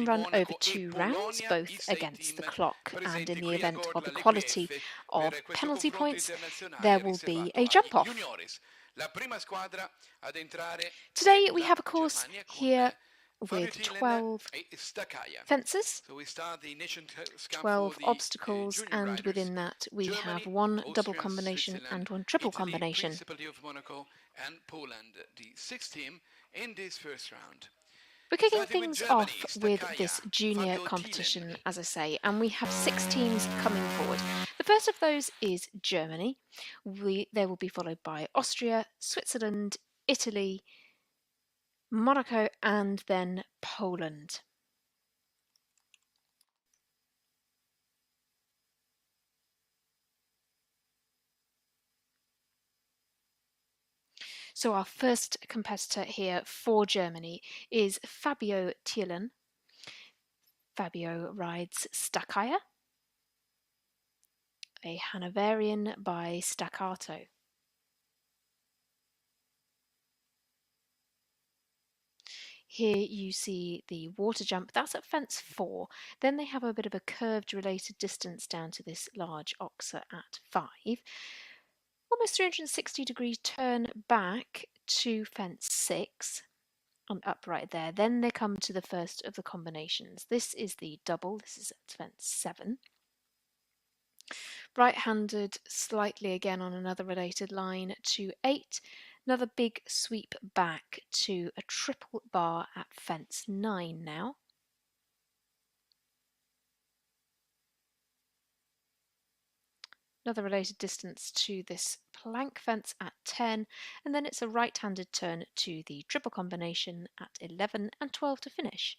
run over 2 rounds, both against the clock, and in the event of equality of penalty points, there will be a jump-off. Today we have a course here with 12 fences, 12 obstacles, and within that we have 1 double combination and 1 triple combination. We're kicking things off with this junior competition, as I say, and we have 6 teams coming forward. The first of those is Germany. They will be followed by Austria, Switzerland, Italy, Monaco, and then Poland. So our first competitor here for Germany is Fabio Thielen. Fabio rides Staccaia, a Hanoverian by Staccato. Here you see the water jump, that's at fence 4. Then they have a bit of a curved related distance down to this large oxer at 5. Almost 360-degree turn back to fence 6 on upright there. Then they come to the first of the combinations. This is the double, this is at fence 7. Right-handed slightly again on another related line to 8. Another big sweep back to a triple bar at fence 9 now. Another related distance to this plank fence at 10, and then it's a right-handed turn to the triple combination at 11 and 12 to finish.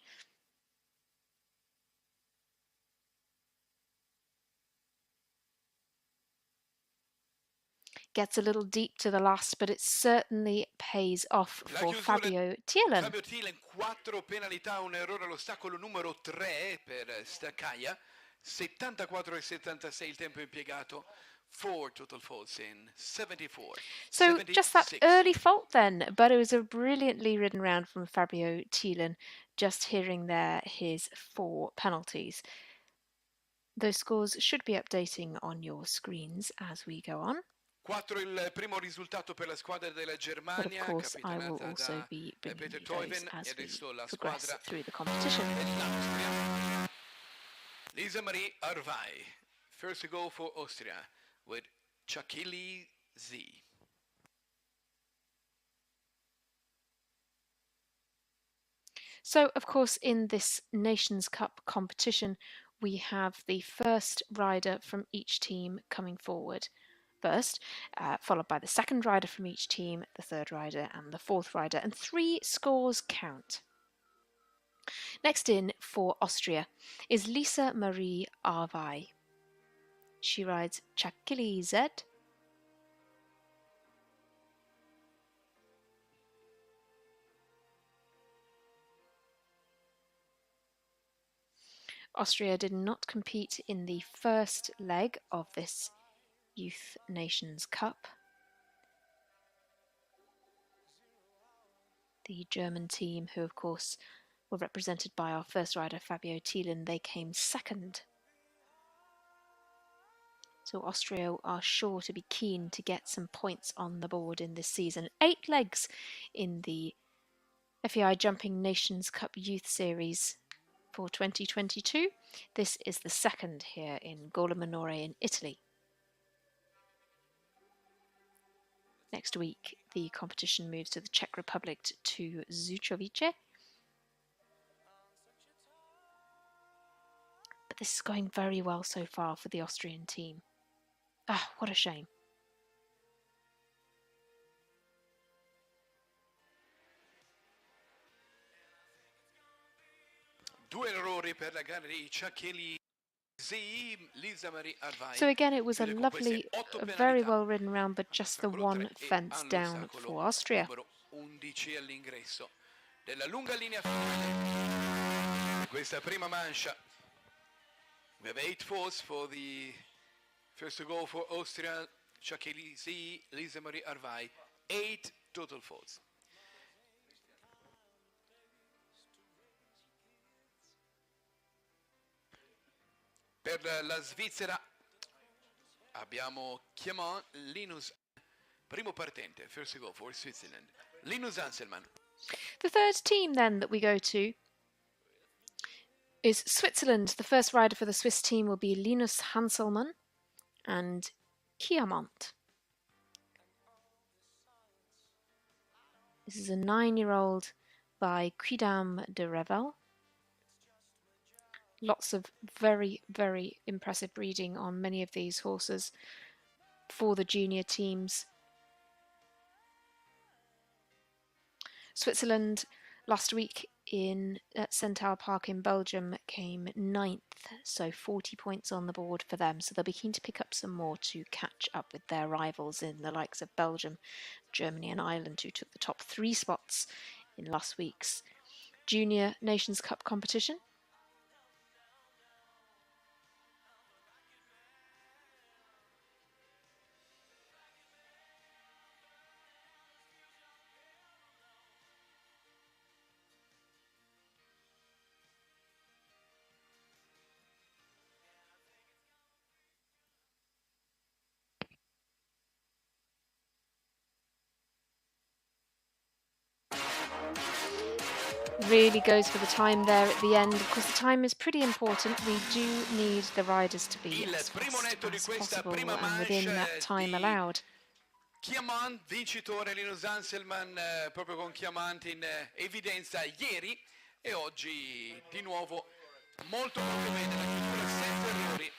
Gets a little deep to the last, but it certainly pays off for Fabio Thielen. Fabio Thielen, 4 penalità, un errore all'ostacolo numero 3 per Staccaia, 74,76 il tempo impiegato, 4 total faults in 74. So 76. Just that early fault then, but it was a brilliantly ridden round from Fabio Thielen, just hearing there his 4 penalties. Those scores should be updating on your screens as we go on. 4 il primo risultato per la squadra della Germania, but of course I will also be bringing you those as we progress through the competition. Lisa Marie Arvai, first to go for Austria with Chakili Z. So, of course, in this Nations Cup competition, we have the first rider from each team coming forward first, followed by the second rider from each team, the third rider and the fourth rider, and 3 scores count. Next in for Austria is Lisa Marie Arvai. She rides Chakili Z. Austria did not compete in the first leg of this Youth Nations Cup. The German team, who of course were represented by our first rider Fabio Thielen, they came second. So Austria are sure to be keen to get some points on the board in this season. 8 legs in the FEI Jumping Nations Cup Youth Series for 2022. This is the second here in Gorla Minore in Italy. Next week, the competition moves to the Czech Republic to Zuchovice. But this is going very well so far for the Austrian team. Ah, what a shame. So again, it was a lovely, very well ridden round, but just the 1 fence down for Austria. We have 8 faults for the first to go for Austria, Chakili Z, Lisa Marie Arvai, 8 total faults. Per la Svizzera abbiamo Chiamon Linus, primo partente, first to go for Switzerland, Linus Anselmann. The third team then that we go to is Switzerland. The first rider for the Swiss team will be Linus Hanselmann and Kiamont. This is a 9-year-old by Quidam de Revel. Lots of very, very impressive breeding on many of these horses for the junior teams. Switzerland last week at Centaur Park in Belgium came 9th, so 40 points on the board for them. So they'll be keen to pick up some more to catch up with their rivals in the likes of Belgium, Germany and Ireland, who took the top 3 spots in last week's Junior Nations Cup competition. Really goes for the time there at the end. Of course, the time is pretty important. We do need the riders to be as fast as possible and within that time allowed. Chiamant, vincitore Linus Anselmann, proprio con Chiamant in evidenza ieri e oggi di nuovo molto bene, la chiusura senza errori.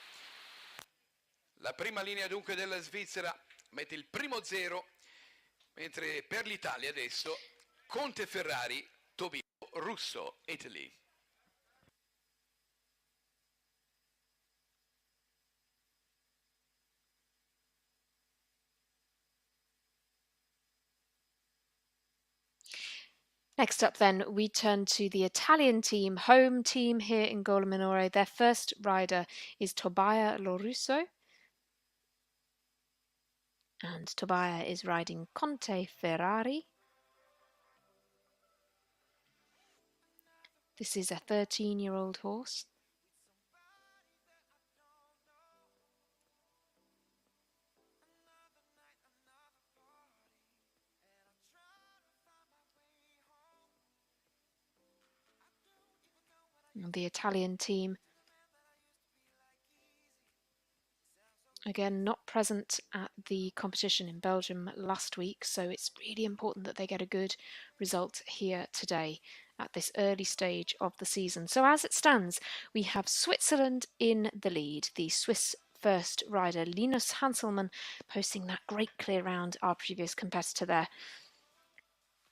La prima linea dunque della Svizzera mette il primo 0, mentre per l'Italia adesso Conte Ferrari, Tobio Russo, Italy. Next up then, we turn to the Italian team, home team here in Gorla Minore. Their first rider is Tobia Lorusso. And Tobia is riding Conte Ferrari. This is a 13-year-old horse. And the Italian team, again, not present at the competition in Belgium last week, so it's really important that they get a good result here today at this early stage of the season. So as it stands, we have Switzerland in the lead. The Swiss first rider, Linus Hanselmann, posting that great clear round, our previous competitor there.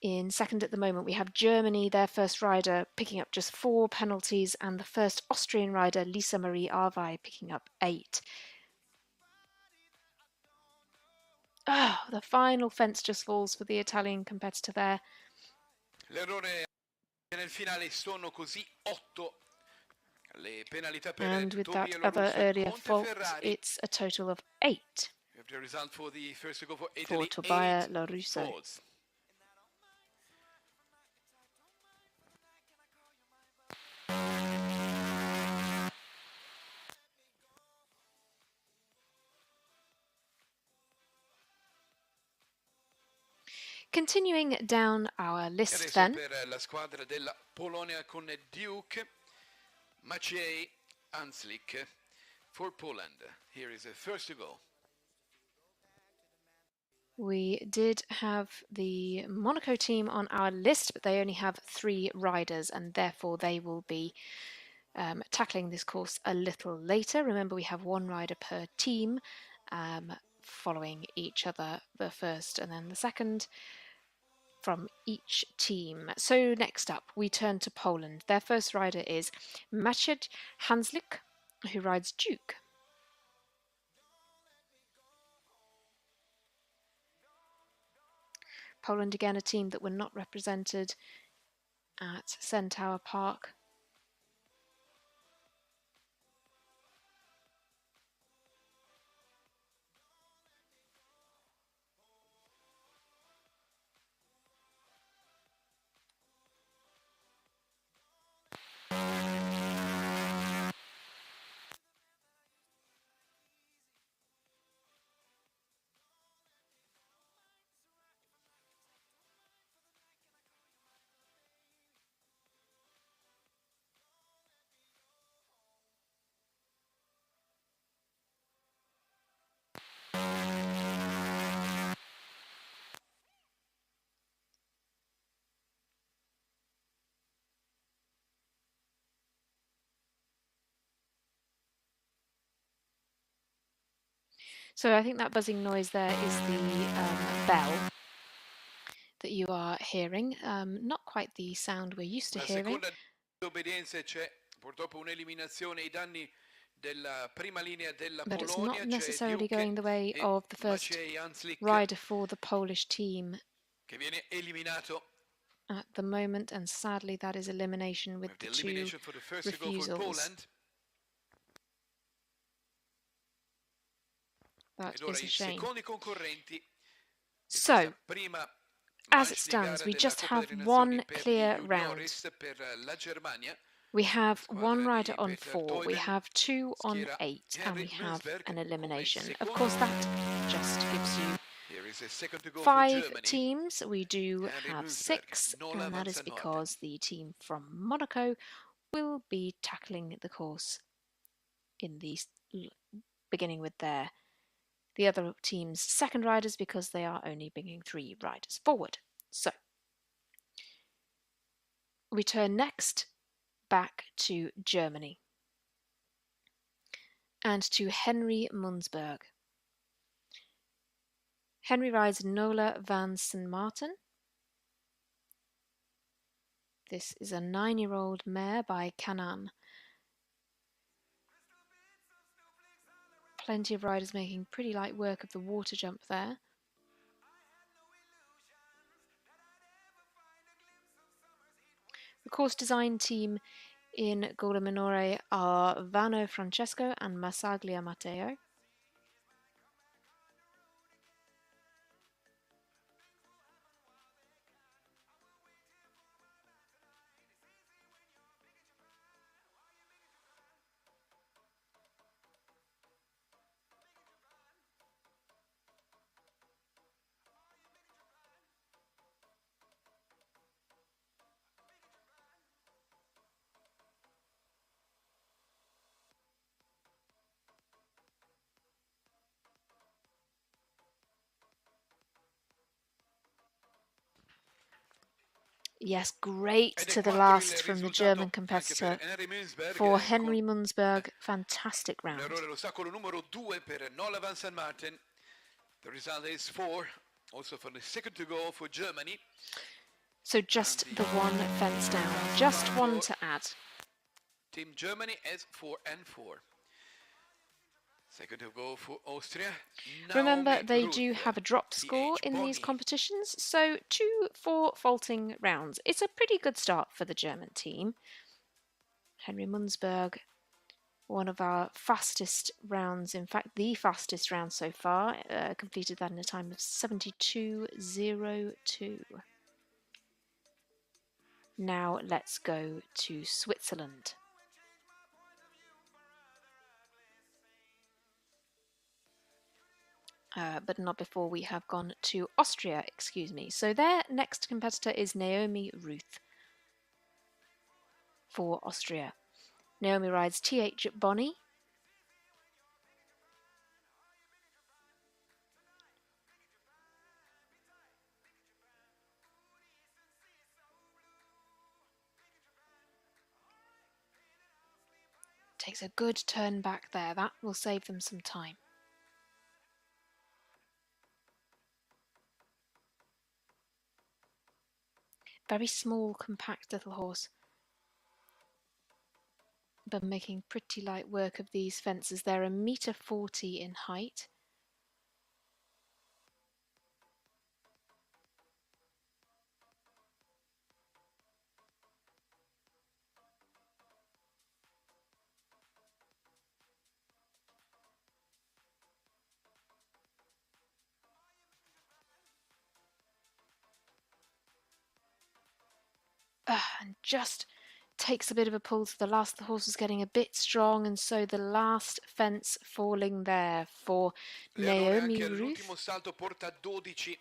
In second at the moment, we have Germany, their first rider, picking up just 4 penalties, and the first Austrian rider, Lisa Marie Arvai, picking up 8. Oh, the final fence just falls for the Italian competitor there. L'errore nel finale sono così 8 le penalità per And with that Tobio other Lorusso e earlier Conte fault, Ferrari. it's a total of 8 We have the result for the first to go for for Italy, Tobia 8 Lorusso. faults. Continuing down our list Adesso then, per la squadra della Polonia con Duke, Maciej Hanslik for Poland. Here is a first to go. we did have the Monaco team on our list, but they only have 3 riders, and therefore they will be tackling this course a little later. Remember, we have 1 rider per team, following each other, the first and then the second from each team. So next up, we turn to Poland. Their first rider is Maciej Hanslik, who rides Duke. Poland, again, a team that were not represented at Centaur Park. So I think that buzzing noise there is the bell that you are hearing. Not quite the sound we're used to La hearing. seconda obbedienza c'è purtroppo un'eliminazione ai danni della prima linea della But it's not Polonia, c'è necessarily Diuche going the way e of the first Maciej Hanslik rider for the Polish team che viene eliminato. at the moment, and sadly that is elimination with the two For the first to go for refusals. Poland. That Allora is a i shame. secondi concorrenti So, as it stands, we just have one clear round. Per la Germania. We have one rider on 4, we have 2 on 8, and we have an elimination. Of course, that just gives you 5 teams. We do have 6, and that is because the team from Monaco will be tackling the course in the beginning with the other team's second riders, because they are only bringing 3 riders forward. So, we turn next back to Germany and to Henry Mundsberg. Henry rides Nola van St. Martin. This is a 9-year-old mare by Canaan. Plenty of riders making pretty light work of the water jump there. The course design team in Gorla Minore are Vano Francesco and Massaglia Matteo. Yes, great to the last from the German competitor. For Henry Mundsberg, fantastic round. L'ostacolo numero 2 per Nola van St. Martin. The result is 4, also for the second to go for Germany. So just the one fence down, just one to add. Team Germany is 4 and 4. Second to go for Austria. Remember, they do have a drop score in these competitions, so 2 for faulting rounds. It's a pretty good start for the German team. Henry Mundsberg, one of our fastest rounds, in fact the fastest round so far, completed that in a time of 72.02. Now let's go to Switzerland. But not before we have gone to Austria, excuse me. So their next competitor is Naomi Ruth for Austria. Naomi rides TH Bonny. Takes a good turn back there. That will save them some time. Very small, compact little horse, but making pretty light work of these fences. They're 1.40 meters in height. And just takes a bit of a pull to the last. The horse was getting a bit strong, and so the last fence falling there for Naomi Ruth. L'ultimo salto porta 12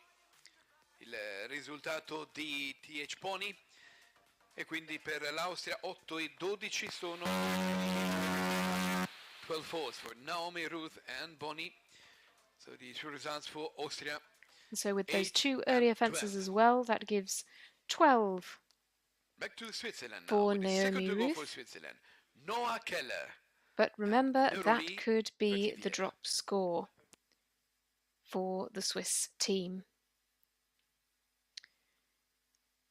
il risultato di TH Pony, e quindi per l'Austria 8 e 12 sono 12 falls for Naomi Ruth and Bonny. So the two results for Austria. So with those 2 earlier fences as well, that gives 12. Back to Switzerland for now, Naomi Ruth. For Switzerland. Noah Keller. But remember, that could be the drop score. for the Swiss team.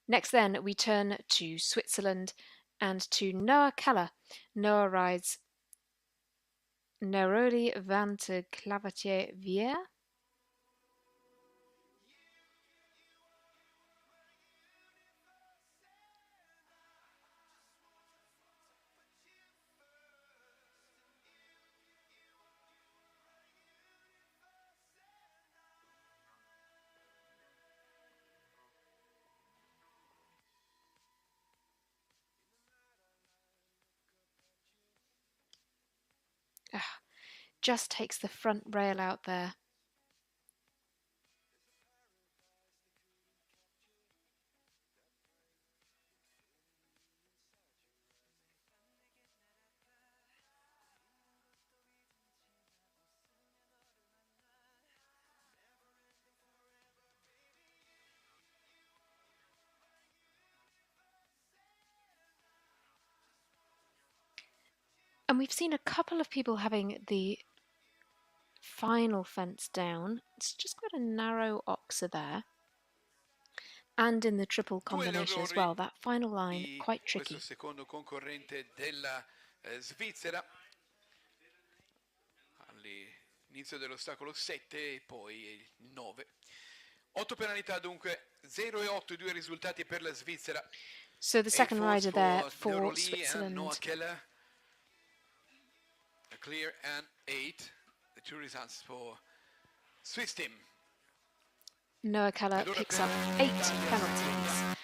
Next then, we turn to Switzerland and to Noah Keller. Noah rides Neroli Vante Clavatier Vier. Just takes the front rail out there. And we've seen a couple of people having the final fence down. It's just got a narrow oxer there. And in the triple combination as well, that final line quite tricky. Questo secondo concorrente della Svizzera all'inizio dell'ostacolo 7 e poi 9. 8 penalità dunque, 0 e 8 i due risultati per la Svizzera. So the second rider there for Switzerland. Noah Keller, a clear and 8. The two results for Swiss team. Noah Keller picks up 8 penalties.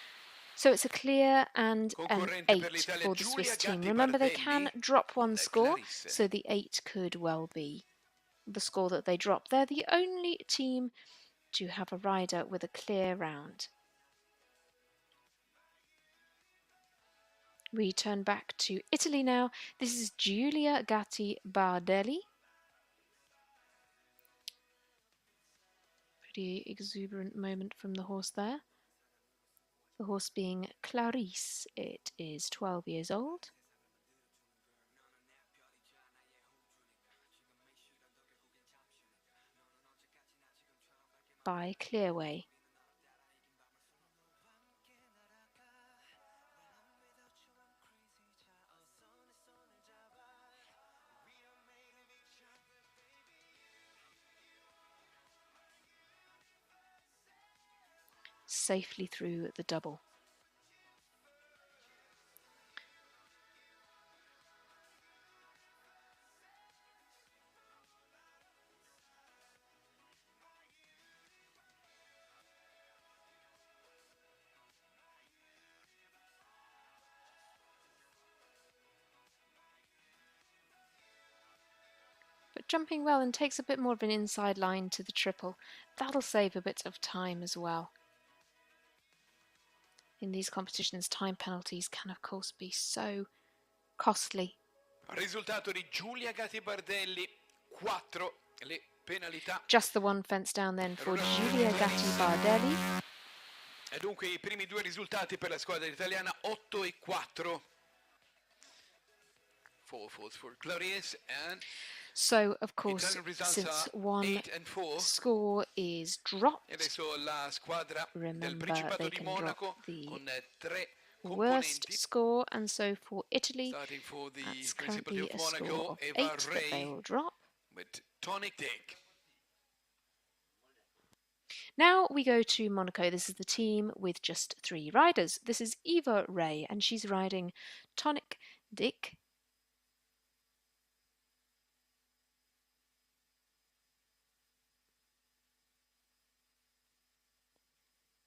So it's a clear and an 8 for the Swiss team. Remember, they can drop one score, so the 8 could well be the score that they drop. They're the only team to have a rider with a clear round. We turn back to Italy now. This is Giulia Gatti Bardelli. Pretty exuberant moment from the horse there. The horse being Clarice. It is 12 years old. By Clearway. Safely through the double. But jumping well and takes a bit more of an inside line to the triple. That'll save a bit of time as well. In these competitions, time penalties can of course be so costly. Risultato di Giulia Gatti Bardelli, 4 le penalità. Just the one fence down then for Giulia Gatti Bardelli. E dunque i primi due risultati per la squadra italiana, 8 e 4. 4 falls for Clarice and so, of course, since one score is dropped, remember they can drop the worst score, and so for Italy, that's currently a score of 8 that they will drop. Now we go to Monaco. This is the team with just 3 riders. This is Eva Ray, and she's riding Tonic Dick.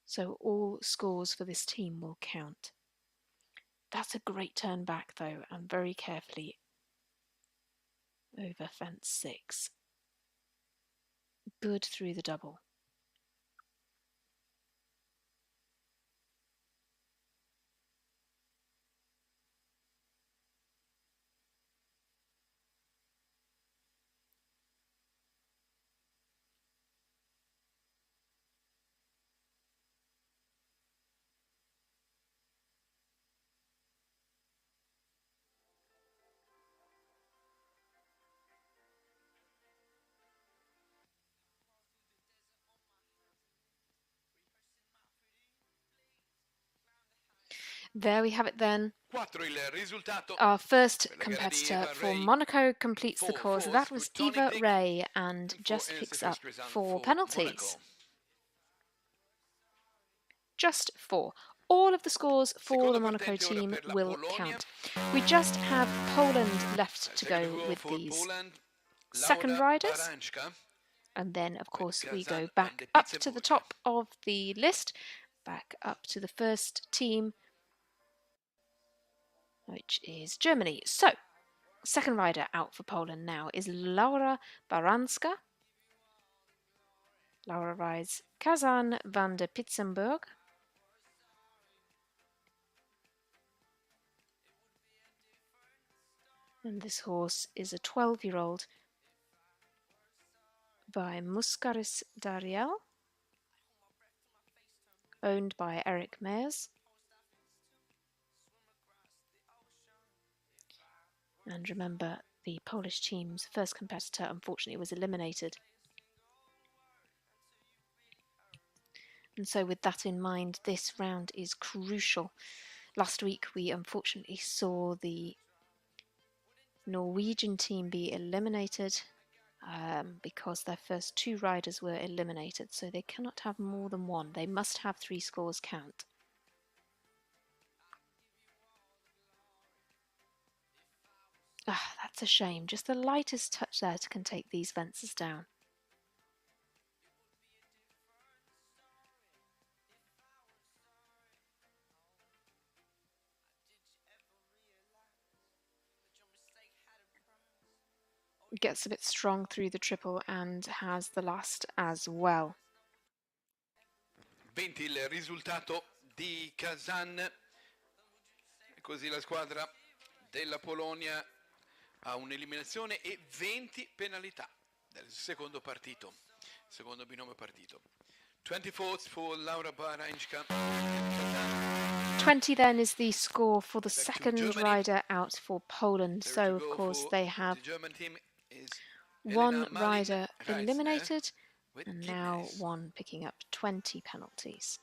So all scores for this team will count. That's a great turn back though, and very carefully over fence 6. Good through the double. There we have it then. 4 il risultato Our first per la gara di competitor for Ray. Monaco completes the 4 course. falls That for was Tony Eva Dick Ray and and 4 just is the picks first up result 4 for penalties. Monaco. Just 4. All of the scores for the Monaco team will count. We just have Poland left to go with these second riders. And then, of course, we go back up to the top of the list, back up to the first team, which is Germany. So, second rider out for Poland now is Laura Baranska. Laura rides Kazan van der Pitzenburg. And this horse is a 12-year-old by Muscaris Dariel, owned by Eric Meyers. And remember, the Polish team's first competitor unfortunately was eliminated. And so with that in mind, this round is crucial. Last week we unfortunately saw the Norwegian team be eliminated because their first 2 riders were eliminated, so they cannot have more than one. They must have 3 scores count. Ah, that's a shame. Just the lightest touch there can take these fences down. Gets a bit strong through the triple and has the last as well. 20 il risultato di Kazan, così la squadra della Polonia ha un'eliminazione e 20 penalità del secondo partito, secondo binomio partito. 20 votes for Laura Baranska. 20 then is the score for the second rider out for Poland. So, of course, they have 1 rider eliminated and now 1 picking up 20 penalties.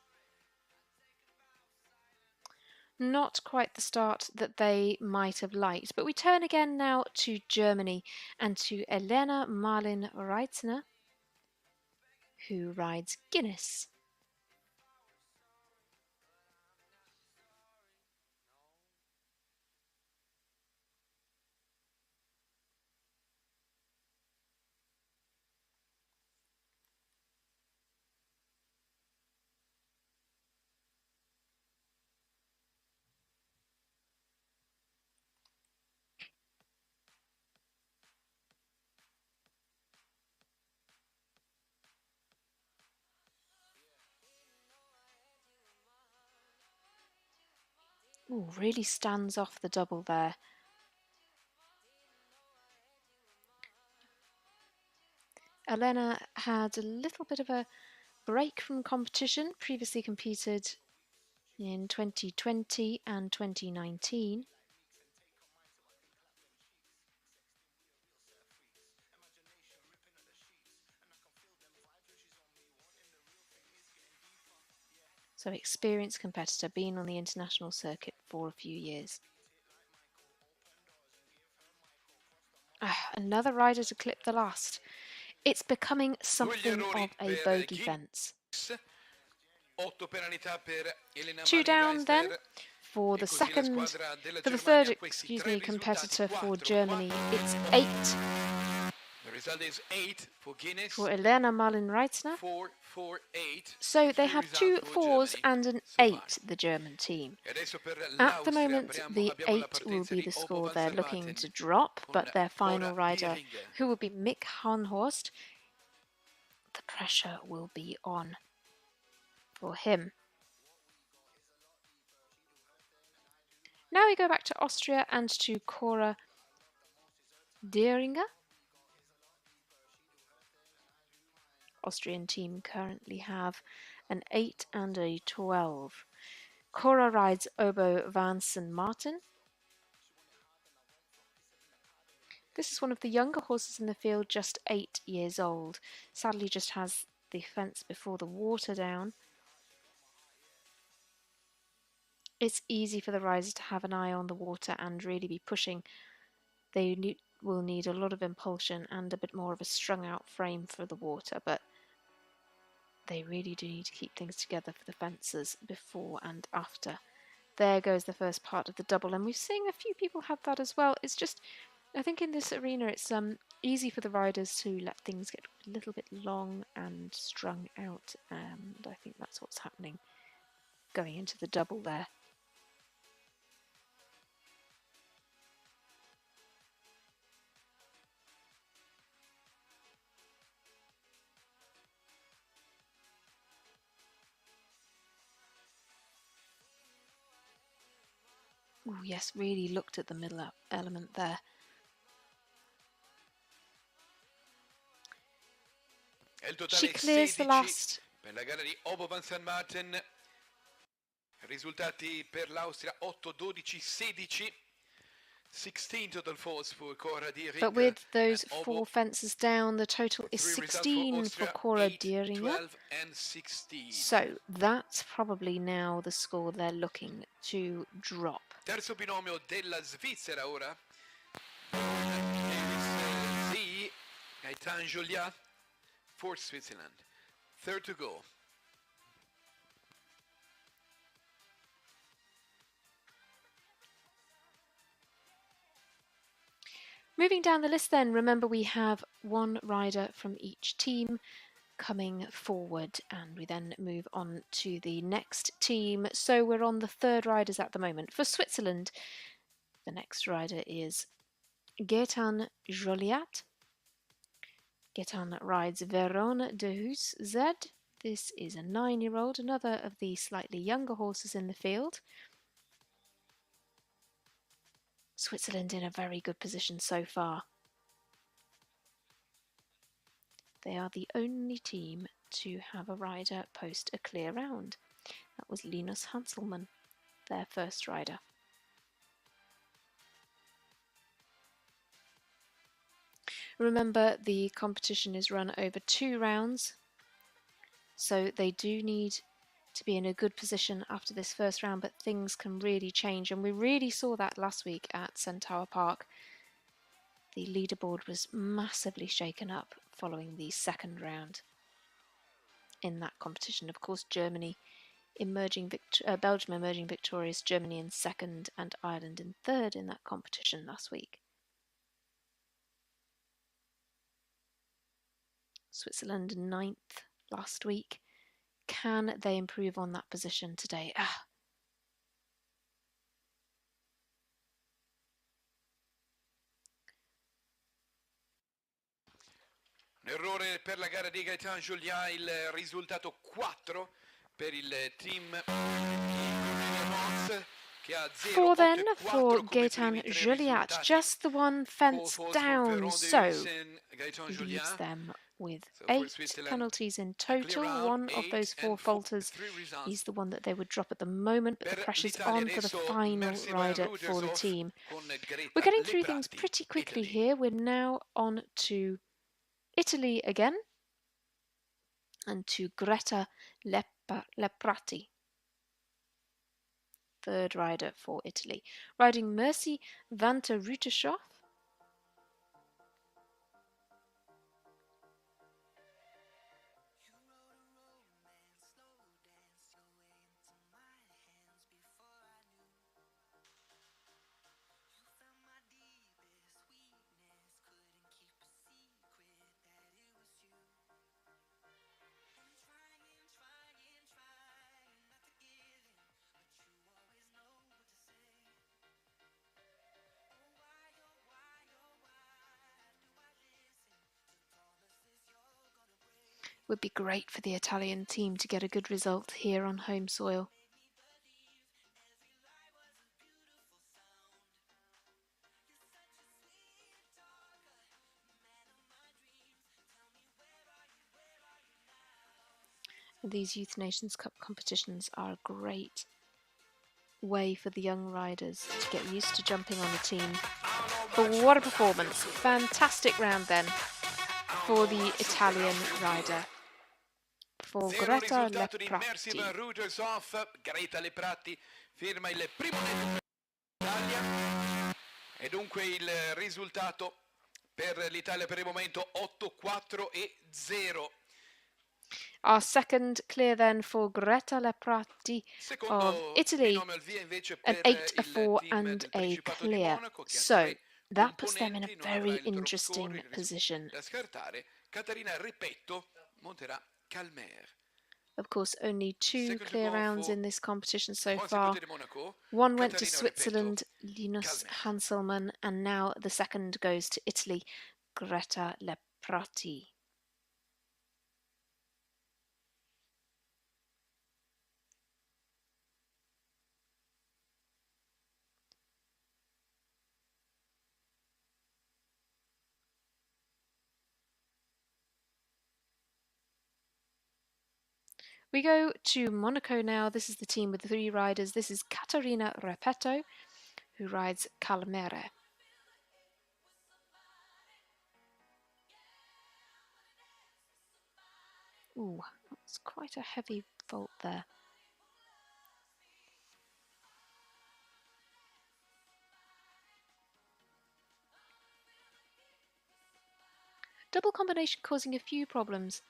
Not quite the start that they might have liked, but we turn again now to Germany and to Elena Marlin Reitzner, who rides Guinness. Ooh, really stands off the double there. Elena had a little bit of a break from competition, previously competed in 2020 and 2019. So experienced competitor, been on the international circuit for a few years. Another rider to clip the last. It's becoming something of a bogey fence. 2 down then for the third competitor for Germany. It's 8. The result is 8 for Guinness. For Elena Marlin Reitzner. 4, 4, 8. So they have 2 4s and an 8, the German team. At the moment, the 8 will be the score they're looking to drop, but their final rider, who will be Mick Hahnhorst, the pressure will be on for him. Now we go back to Austria and to Cora Deringer. Austrian team currently have an 8 and a 12. Cora rides Obo Vansen Martin. This is one of the younger horses in the field, just 8 years old. Sadly just has the fence before the water down. it's easy for the riders to have an eye on the water and really be pushing. They will need a lot of impulsion and a bit more of a strung out frame for the water, but they really do need to keep things together for the fencers before and after. There goes the first part of the double, and we're seeing a few people have that as well. It's just, I think in this arena it's easy for the riders to let things get a little bit long and strung out, and I think that's what's happening going into the double there. Oh yes, really looked at the middle element there. She clears the last. Per la gara di Obovan San Martin. Risultati per l'Austria 8-12-16. 16 total falls for Cora Dieringer. But with those 4 fences down, the total is 16 for Cora Dieringer. So that's probably now the score they're looking to drop. Terzo binomio della Svizzera ora. Gaëtan Joliat for Switzerland. Third to go. Moving down the list then, remember we have one rider from each team coming forward, and we then move on to the next team. So we're on the 3rd riders at the moment. For Switzerland, the next rider is Gaëtan Joliat. Gaëtan rides Veron de Hus Z. This is a 9-year-old, another of the slightly younger horses in the field. Switzerland in a very good position so far. They are the only team to have a rider post a clear round. That was Linus Hanselmann, their first rider. Remember, the competition is run over 2 rounds, so they do need to be in a good position after this first round, but things can really change, and we really saw that last week at Centaur Park. The leaderboard was massively shaken up following the second round in that competition. Of course, Belgium emerging victorious, Germany in second, and Ireland in third in that competition last week. Switzerland 9th last week. Can they improve on that position today? Un errore per la gara di Gaëtan Joliat, il risultato 4 per il team di 4 then for Gaëtan Joliat, just the one fence down, so leaves them with 8 penalties in total. One of those 4 falters is the one that they would drop at the moment, but the pressure's on for the final rider for the team. We're getting through things pretty quickly here. We're now on to Italy again, and to Greta Leprati, 3rd rider for Italy, riding Mercy van ter Rutershoff. Would be great for the Italian team to get a good result here on home soil. These Youth Nations Cup competitions are a great way for the young riders to get used to jumping on a team. But what a performance. Fantastic round then for the Italian rider. for Zero Greta risultato di Lepratti. Immersive Routers Off. Greta Lepratti firma il primo netto per l'Italia e dunque il risultato per l'Italia per il momento 8-4-0. Our second clear then for Greta Lepratti of Secondo Italy, binomio al via invece an per 8, a il 4 team and del a Principato di clear. Monaco che ha So tre that puts them in a componenti, non avrà very il drop interesting score position. da scartare. Caterina Repetto monterà Calmer. Of course, only 2 Second to clear go rounds for in this competition so Principato far. di Monaco. One went to Caterina Switzerland, Repetto, Linus Calmer. Hanselmann, and now the second goes to Italy, Greta Lepratti. We go to Monaco now. This is the team with the 3 riders. This is Caterina Repetto, who rides Calmere. Ooh, that's quite a heavy vault there. Double combination causing a few problems.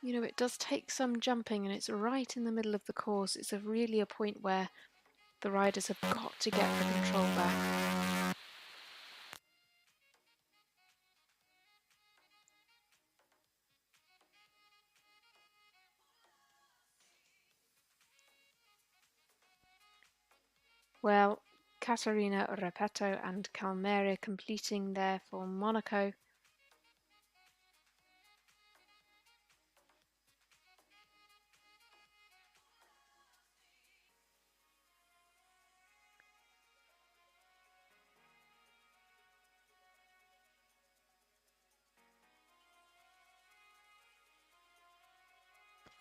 You know, it does take some jumping and it's right in the middle of the course. It's really a point where the riders have got to get the control back. Well, Caterina Repetto and Calmere completing there for Monaco.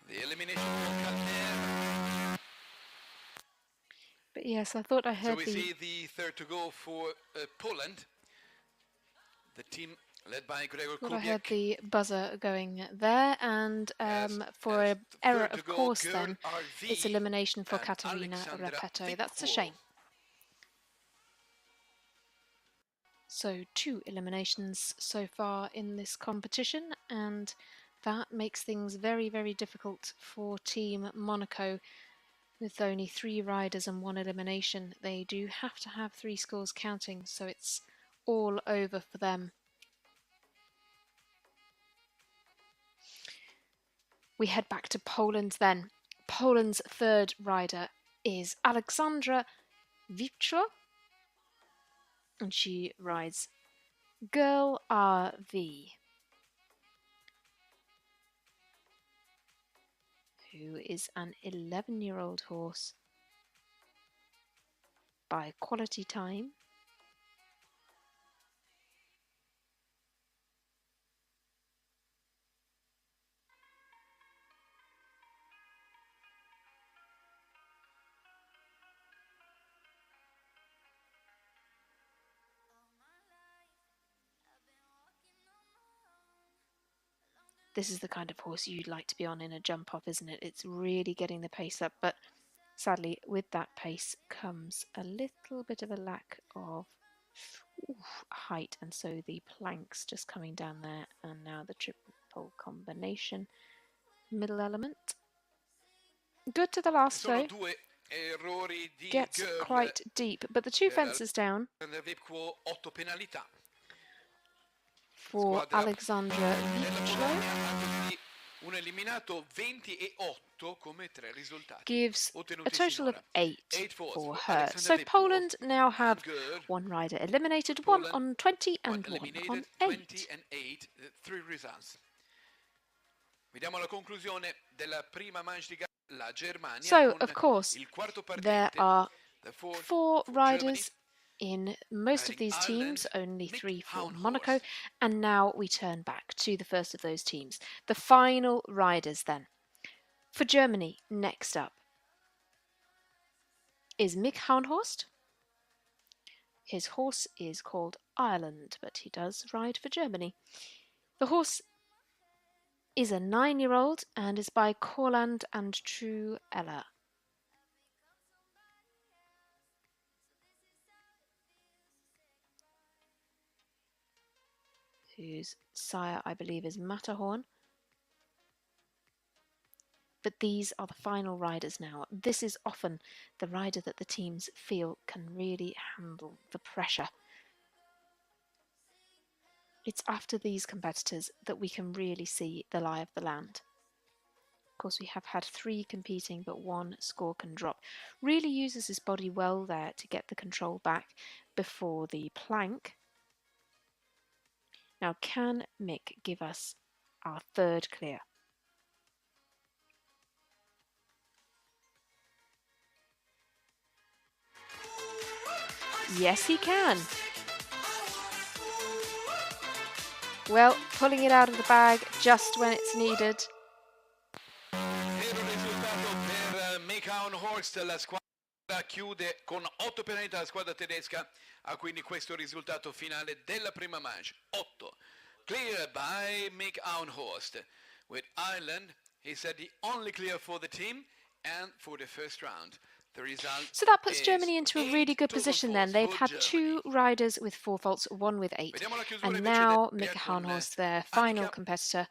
The elimination for Calmer. But yes, I thought I heard So we see the third to go for Poland. The team led by Gregor I heard Kubiak. the buzzer going there, and for an error of course then, it's elimination for Caterina Repetto. That's a shame. So 2 eliminations so far in this competition, and that makes things very, very difficult for Team Monaco. With only 3 riders and 1 elimination, they do have to have 3 scores counting, so it's all over for them. We head back to Poland then. Poland's third rider is Aleksandra Wipczło, and she rides Girl RV, who is an 11-year-old horse by Quality Time. This is the kind of horse you'd like to be on in a jump off, isn't it? It's really getting the pace up, but sadly with that pace comes a little bit of a lack of height, and so the planks just coming down there, and now the triple combination middle element. Good to the last though. Gets quite deep, but the 2 fences down for Aleksandra Wipczło gives a total of 8 for her. So Poland now have 1 rider eliminated, 1 on 20 and 1 on 8. So, of course, there are 4 riders in most of these teams, only 3 for Monaco, and now we turn back to the first of those teams. The final riders then. For Germany, next up is Mick Hauenhorst, His horse is called Ireland, but he does ride for Germany. The horse is a 9-year-old and is by Corland and True Ella. Whose sire, I believe, is Matterhorn. But these are the final riders now. This is often the rider that the teams feel can really handle the pressure. It's after these competitors that we can really see the lie of the land. Of course, we have had 3 competing, but 1 score can drop. Really uses his body well there to get the control back before the plank. Now, can Mick give us our 3rd clear? Yes, he can. Well, pulling it out of the bag just when it's needed. La squadra chiude con 8 penalità, la squadra tedesca ha quindi questo risultato finale della prima manche. 8 clear by Mick Auenhorst. With Ireland, he said the only clear for the team and for the first round. The result So that puts Germany into a really good position then. They've had 2 riders with 4 faults, 1 with 8. And now Mick Auenhorst, their final competitor,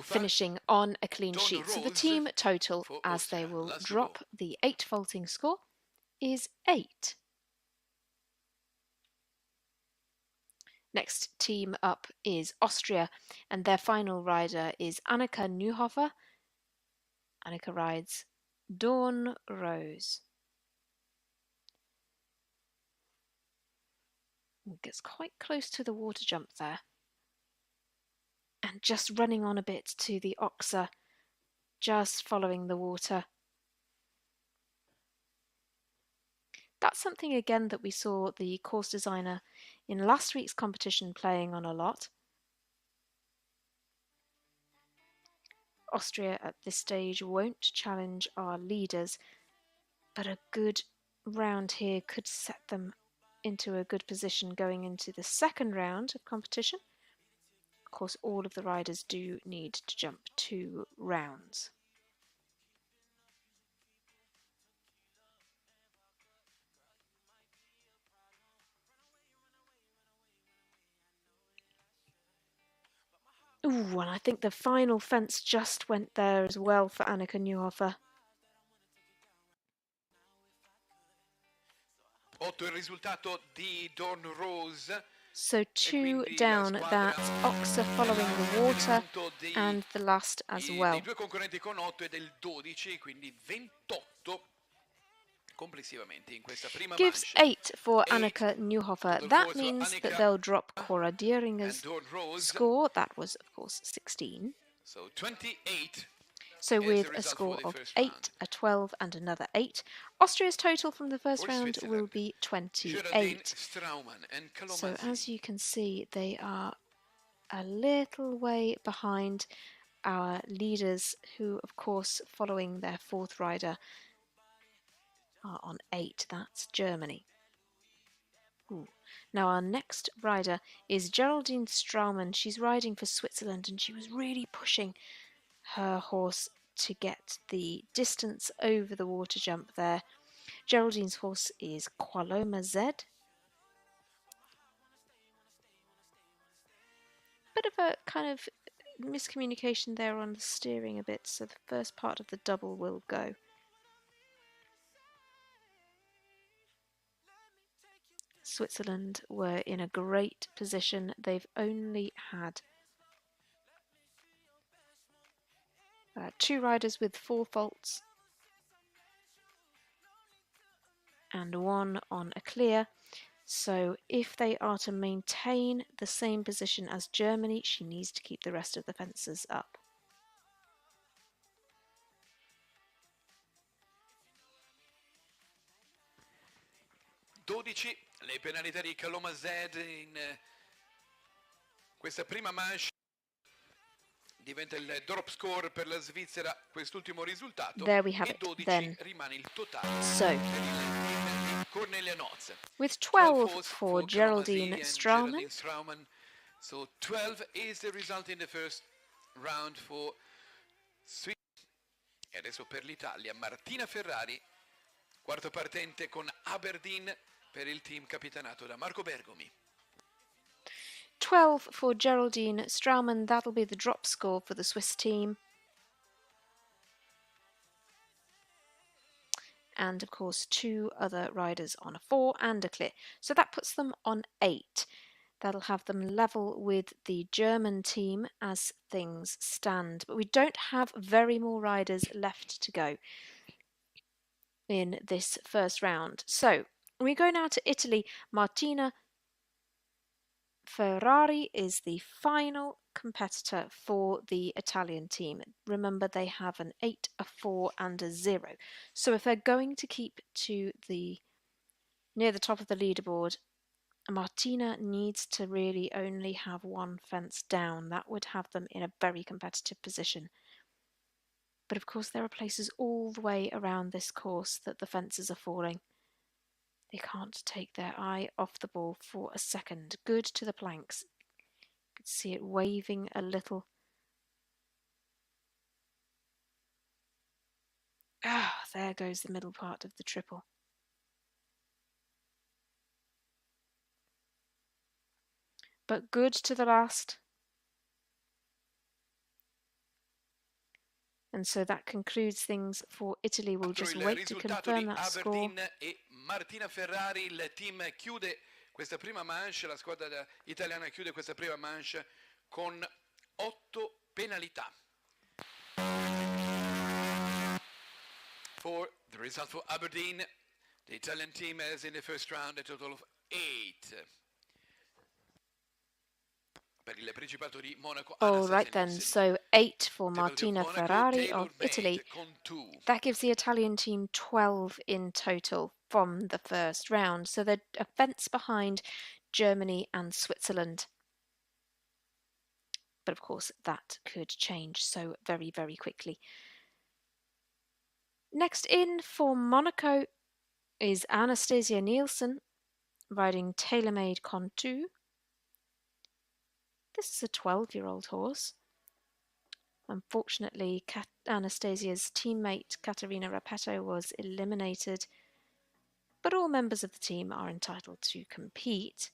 finishing on a clean sheet. So the team total, as they will drop the 8 faulting score, is 8. Next team up is Austria, and their final rider is Annika Neuhofer. Annika rides Dawn Rose. Gets quite close to the water jump there. And just running on a bit to the Oxer, just following the water. That's something again that we saw the course designer in last week's competition playing on a lot. Austria at this stage won't challenge our leaders, but a good round here could set them into a good position going into the second round of competition. Of course, all of the riders do need to jump 2 rounds. Ooh, and I think the final fence just went there as well for Annika Neuhofer. 8 il risultato di Dawn Rose. So 2 down, that's Oxer following the water and the last as well. I 2 concorrenti con 8 è del 12, quindi 28 complessivamente in questa prima Gives manche. 8 for Annika Neuhofer. That means that they'll drop Cora Dieringer's score. That was, of course, 16. So 28. So with a score of 8, a 12 and another 8, Austria's total from the first round will be 28. So as you can see, they are a little way behind our leaders who, of course, following their 4th rider, are on 8. That's Germany. Ooh. Now our next rider is Geraldine Straumann. She's riding for Switzerland and she was really pushing her horse to get the distance over the water jump there. Geraldine's horse is Qualoma Z. Bit of a kind of miscommunication there on the steering a bit, so the first part of the double will go. Switzerland were in a great position. They've only had 2 riders with 4 faults and 1 on a clear. So if they are to maintain the same position as Germany, she needs to keep the rest of the fences up. Le penalità di Qualoma Z in questa prima manche. Diventa il drop score per la Svizzera quest'ultimo risultato. There we have e it 12 then. rimane il totale. So Cornelia Nozze. with 12 12 votes for for Geraldine Calomazili and Strauman. Geraldine Strauman. So 12 is the result in the first round for Swiss. E adesso per l'Italia Martina Ferrari, quarto partente con Aberdeen per il team capitanato da Marco Bergomi. 12 for Geraldine Strauman. That'll be the drop score for the Swiss team. And of course 2 other riders on a 4 and a clear. So that puts them on 8. That'll have them level with the German team as things stand. But we don't have very more riders left to go in this first round. So we go now to Italy. Martina Ferrari is the final competitor for the Italian team. Remember, they have an 8, a 4 and a 0. So if they're going to keep to the near the top of the leaderboard, Martina needs to really only have 1 fence down. That would have them in a very competitive position. But of course there are places all the way around this course that the fences are falling. They can't take their eye off the ball for a second. Good to the planks. You could see it waving a little. Ah, there goes the middle part of the triple. But good to the last. And so that concludes things for Italy. We'll just wait to confirm that score. E Martina Ferrari, il team chiude questa prima manche, la squadra italiana chiude questa prima manche con 8 penalità. For the result for Aberdeen, the Italian team has in the first round a total of 8. All right then, so 8 for Martina Ferrari of Italy. That gives the Italian team 12 in total from the first round. So they're a fence behind Germany and Switzerland. But of course that could change so very, very quickly. Next in for Monaco is Anastasia Nielsen riding TaylorMade Contour. This is a 12-year-old horse. Unfortunately, Anastasia's teammate Caterina Rapetto was eliminated, but all members of the team are entitled to compete.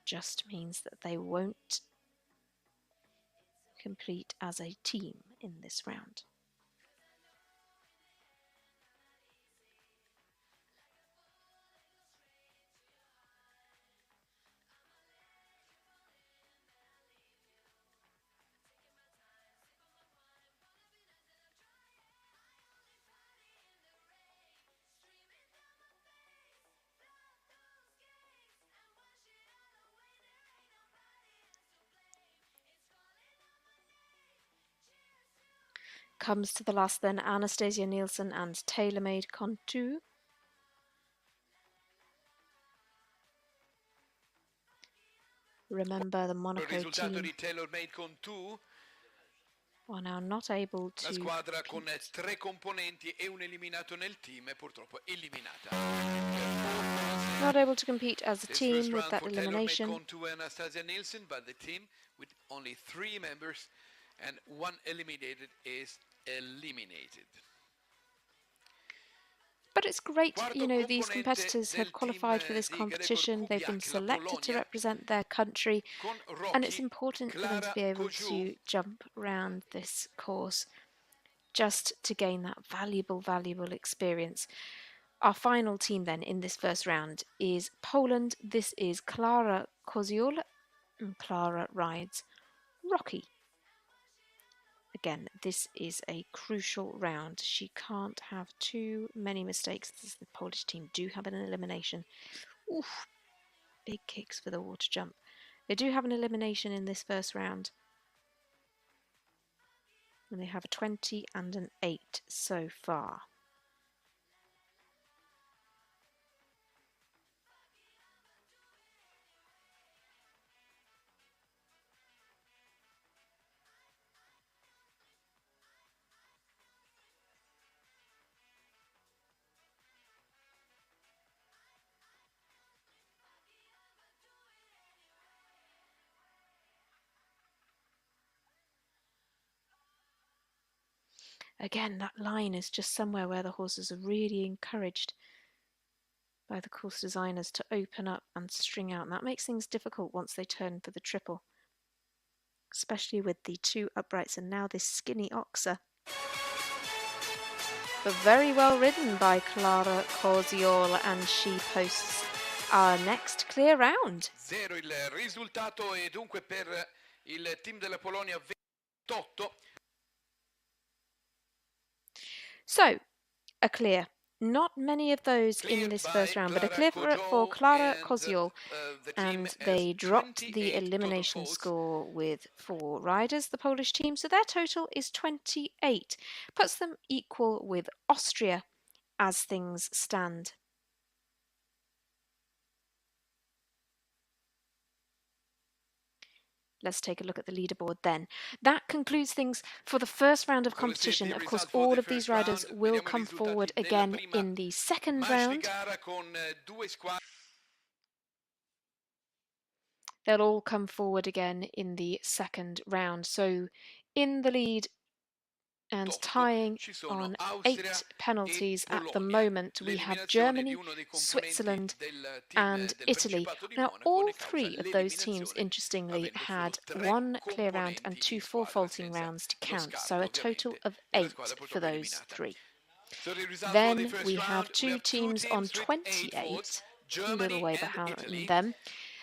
Just means that they won't compete as a team in this round. Comes to the last then, Anastasia Nielsen and TaylorMade Contour. Remember, the Monaco team are now not able to. La squadra con 3 componenti e un eliminato nel team è purtroppo eliminata. Not able to compete as a team with that elimination. Contour Anastasia Nielsen, but the team with only 3 members and 1 eliminated is eliminated. But it's great, you know, these competitors have qualified for this competition, they've been selected to represent their country, and it's important for them to be able to jump around this course just to gain that valuable experience. Our final team then in this first round is Poland. This is Klara Koziola, and Klara rides Rocky. Again, this is a crucial round. She can't have too many mistakes. The Polish team do have an elimination. Oof, big kicks for the water jump. They do have an elimination in this first round. And they have a 20 and an 8 so far. Again, that line is just somewhere where the horses are really encouraged by the course designers to open up and string out. And that makes things difficult once they turn for the triple, especially with the two uprights and now this skinny oxer. But very well ridden by Clara Cosiol, and she posts our next clear round. 0 il risultato e dunque per il team della Polonia 28. So, a clear. Not many of those in this first round, but a clear for Clara Cosiol, and they dropped the elimination score with 4 riders, the Polish team, so their total is 28, puts them equal with Austria as things stand. Let's take a look at the leaderboard then. That concludes things for the first round of competition. Of course, all of these riders will come forward again in the second round. They'll all come forward again in the second round. So in the lead and tying on 8 penalties at the moment, we have Germany, Switzerland and Italy. Now, all 3 of those teams, interestingly, had 1 clear round and 2 4-faulting rounds to count, so a total of 8 for those 3. Then we have 2 teams on 28, a little way behind them.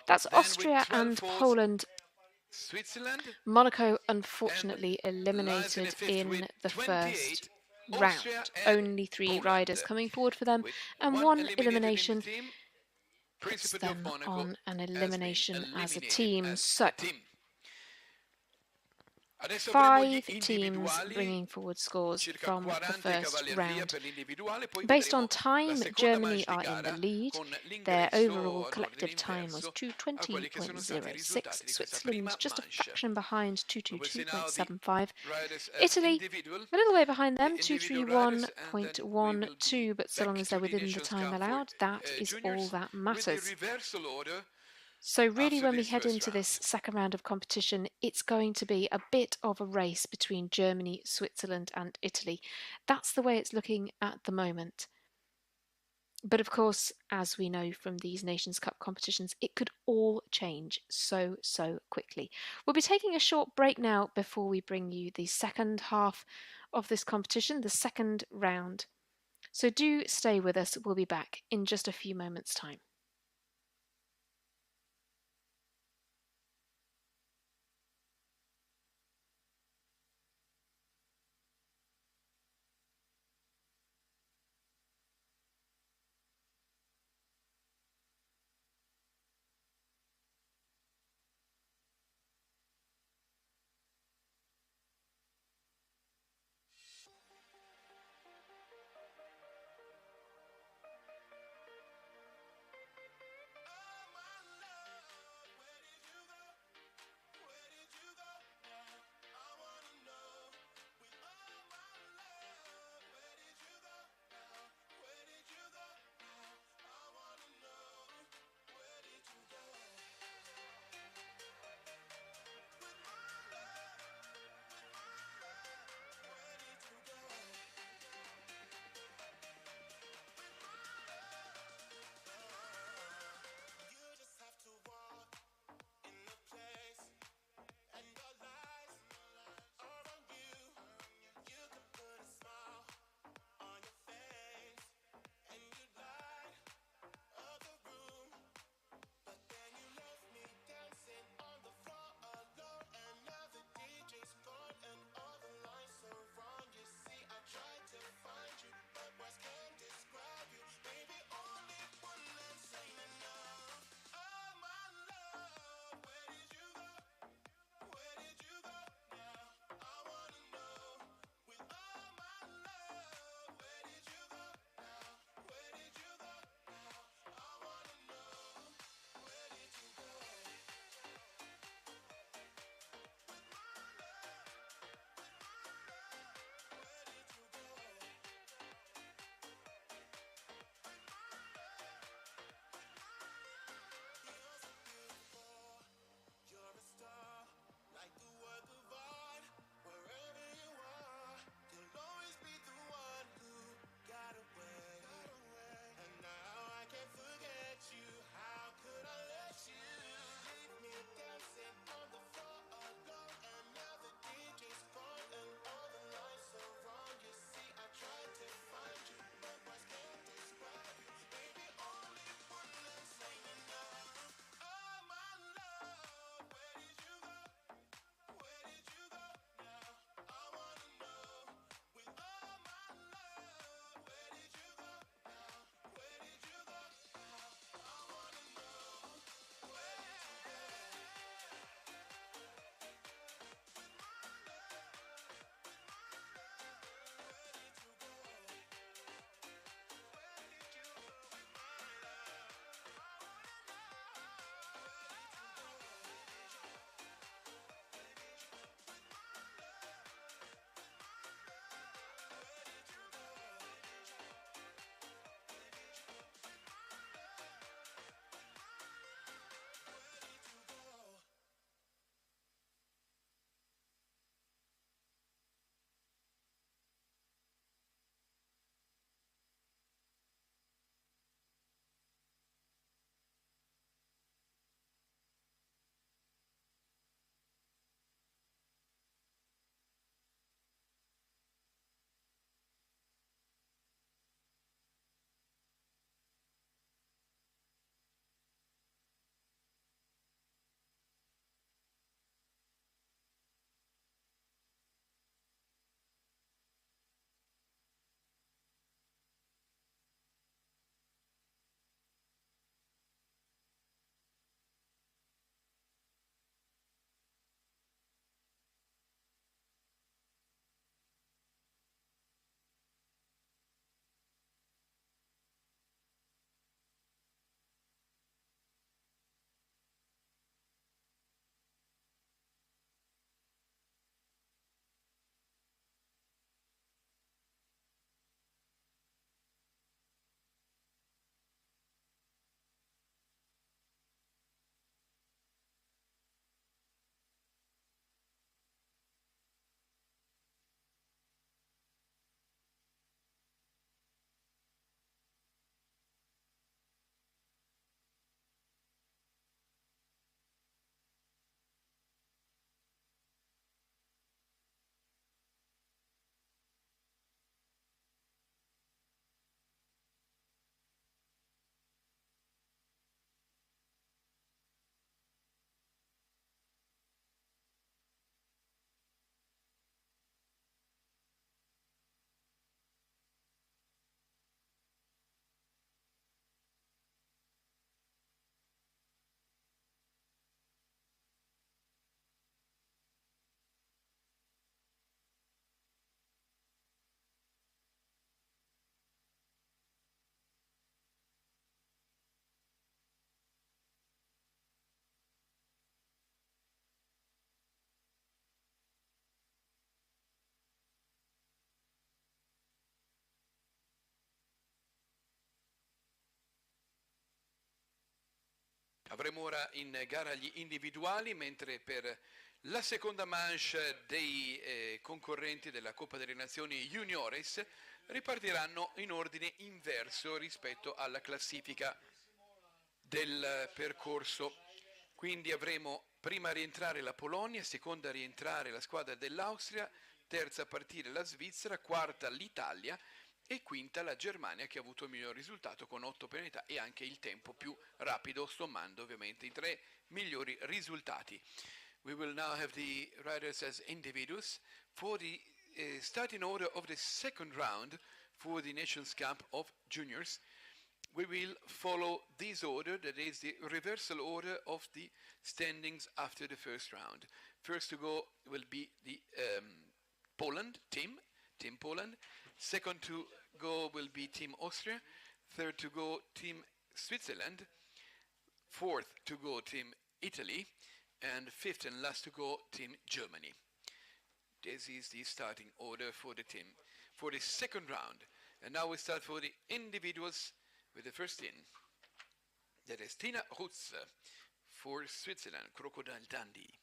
That's Austria and Poland. Monaco, unfortunately, eliminated in the first round. Only 3 riders coming forward for them, and 1 elimination puts them on an elimination as a team. So, 5 teams bringing forward scores from the first round. Based on time, Germany are in the lead. Their overall collective time was 2:20.06. Switzerland's just a fraction behind, 2:22.75. Italy, a little way behind them, 2:31.12, but so long as they're within the time allowed, that is all that matters. So really, when we head into this second round of competition, it's going to be a bit of a race between Germany, Switzerland and Italy. That's the way it's looking at the moment. But of course, as we know from these Nations Cup competitions, it could all change so quickly. We'll be taking a short break now before we bring you the second half of this competition, the second round. So do stay with us. We'll be back in just a few moments' time. Avremo ora in gara gli individuali, mentre per la seconda manche dei concorrenti della Coppa delle Nazioni Juniores ripartiranno in ordine inverso rispetto alla classifica del percorso. Quindi avremo prima a rientrare la Polonia, seconda a rientrare la squadra dell'Austria, terza a partire la Svizzera, quarta l'Italia e quinta la Germania, che ha avuto il miglior risultato con 8 penalità e anche il tempo più rapido, sommando ovviamente i 3 migliori risultati. We will now have the riders as individuals for the starting order of the second round for the Nations Cup of Juniors. We will follow this order, that is the reversal order of the standings after the first round. First to go will be the Poland team Poland. Second to go will be Team Austria. Third to go Team Switzerland. Fourth to go Team Italy. And fifth and last to go Team Germany. This is the starting order for the team for the second round. And now we start for the individuals with the first in. That is Tina Rutz for Switzerland, Crocodile Dundee.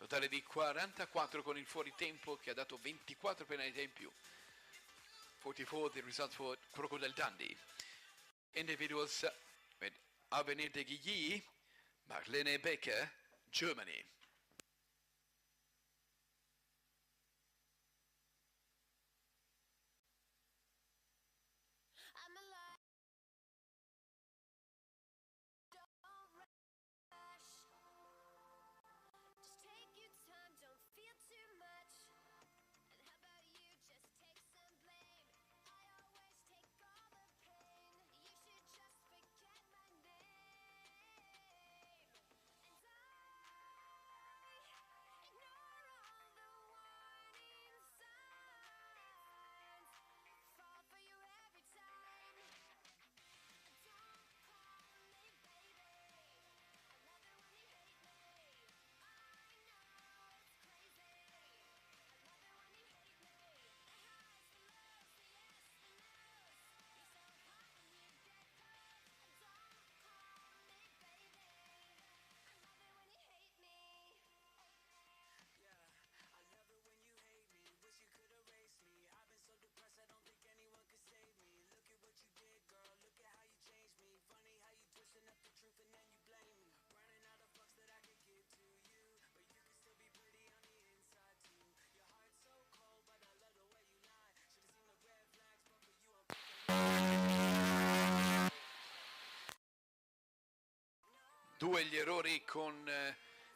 Totale di 44 con il fuoritempo che ha dato 24 penalità in più. 44 the result for Crocodile Dundee. Individuals with Avenir de Guilly, Marlene Becker, Germany. 2 gli errori con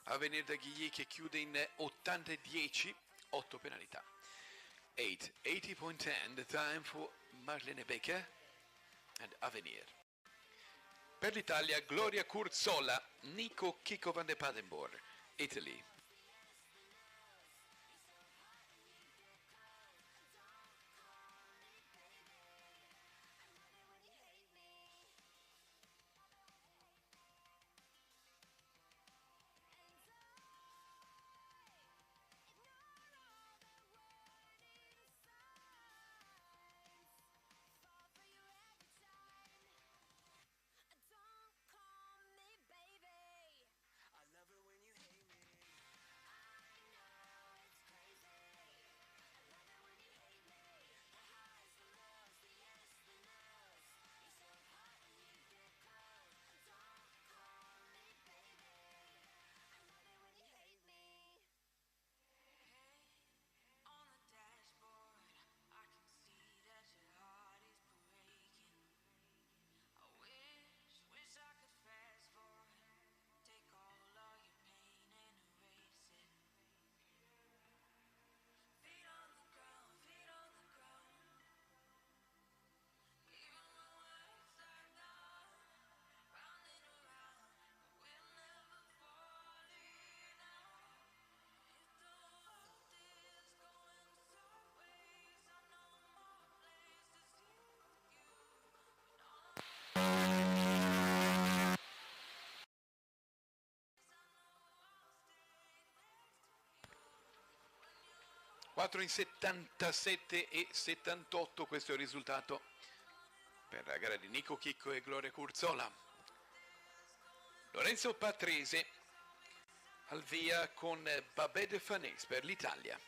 Avenir da Ghigli che chiude in 80-10, 8 penalità. 8, 80.10, the time for Marlene Becker and Avenir. Per l'Italia, Gloria Curzola, Nico Chico van de Padenborg, Italy. Quattro in 77 e 78, questo è il risultato per la gara di Nico Chicco e Gloria Curzola. Lorenzo Patrese al via con Babet de Fanès per l'Italia.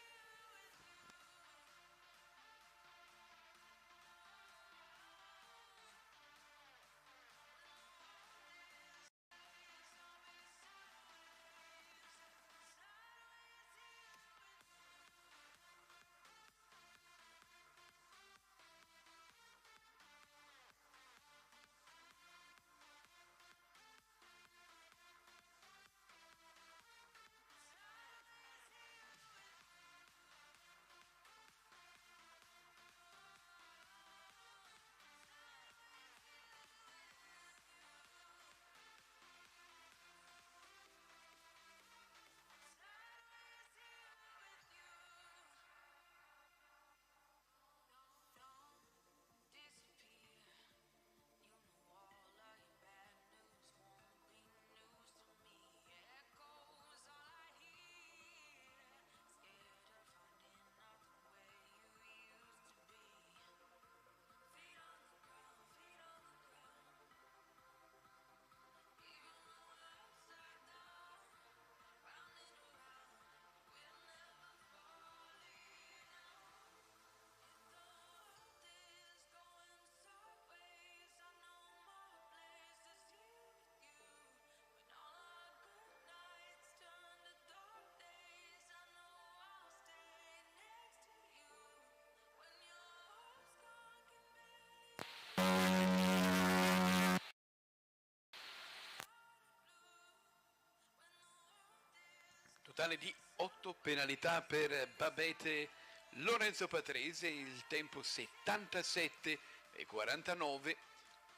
Totale di 8 penalità per Babete Lorenzo Patrese, il tempo 77 e 49,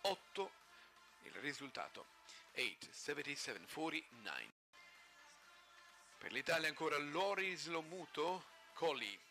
8 il risultato 8, 77, 49. Per l'Italia ancora Loris Lomuto, Colli.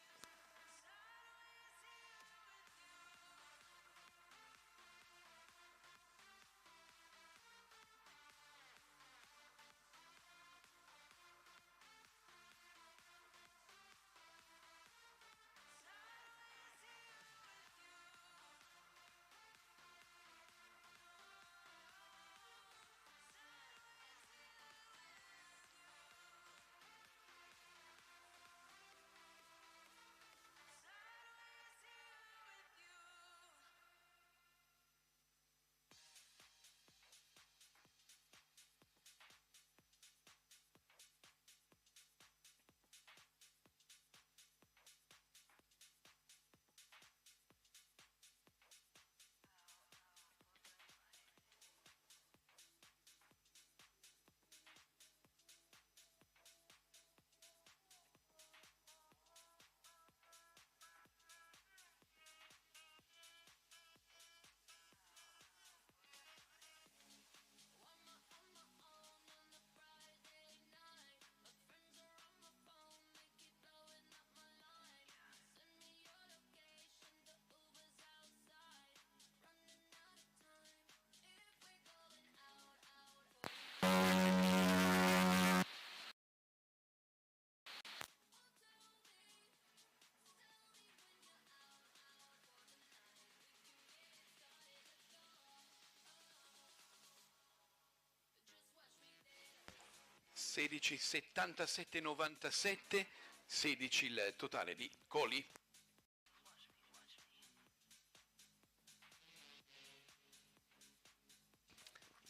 16 77 97, 16 il totale di goli.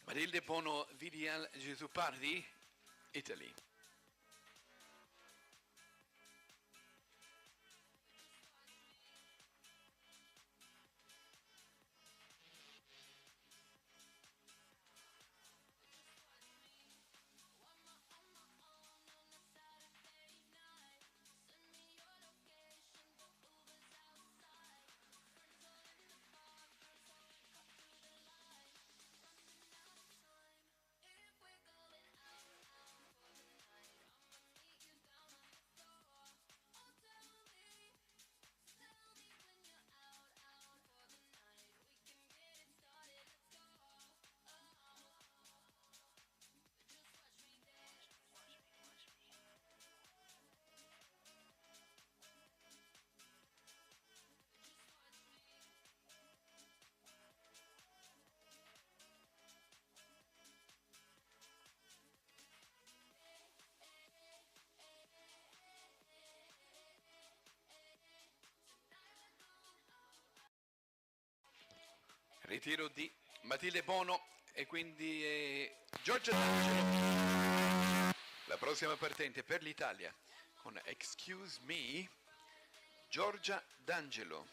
Matilde Bono Vidial Gesupardi, Italy. Ritiro di Matilde Bono e quindi Giorgia D'Angelo. La prossima partente per l'Italia con Excuse Me, Giorgia D'Angelo.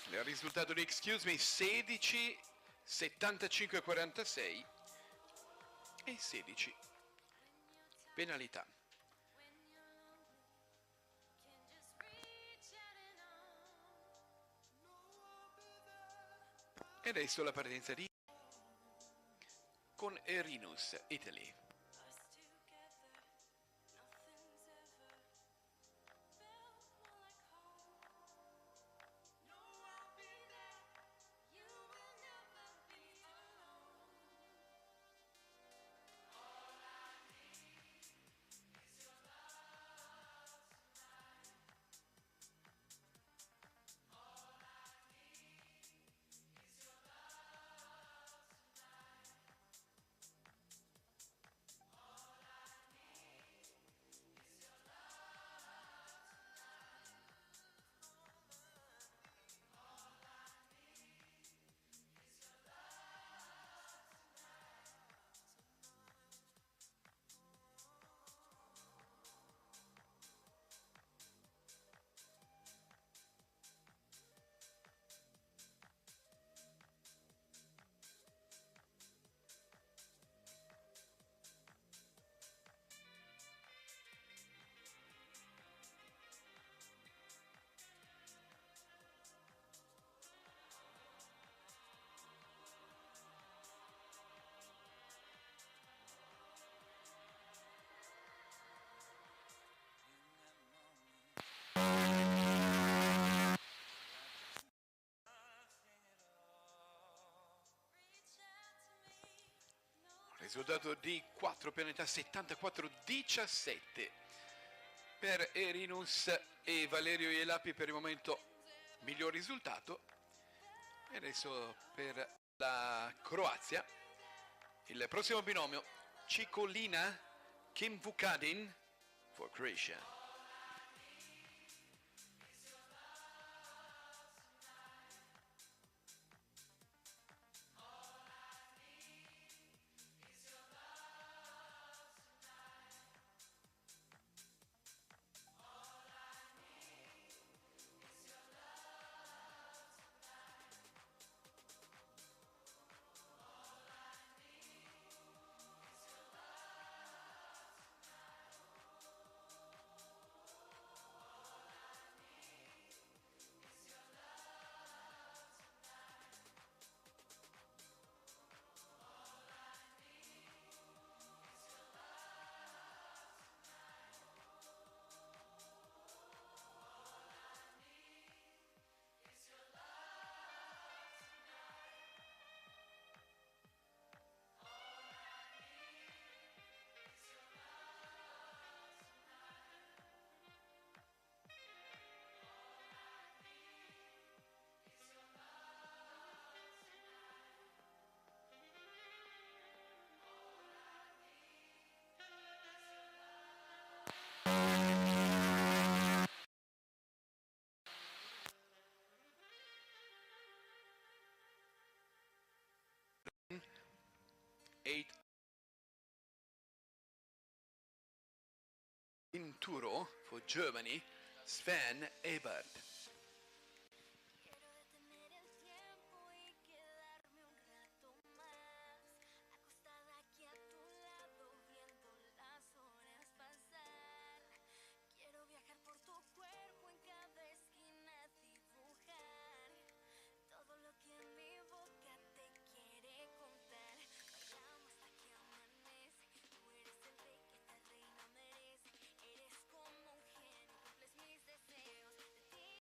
Il risultato di Excuse Me 16 75 46 e 16 penalità. E adesso la partenza di con Erinus, Italy. Risultato di 4 penalità, 74-17 per Erinus e Valerio Ielapi per il momento miglior risultato. E adesso per la Croazia il prossimo binomio Cikolina Kim Vukadin for Croatia. Eight in Turo for Germany, Sven Ebert.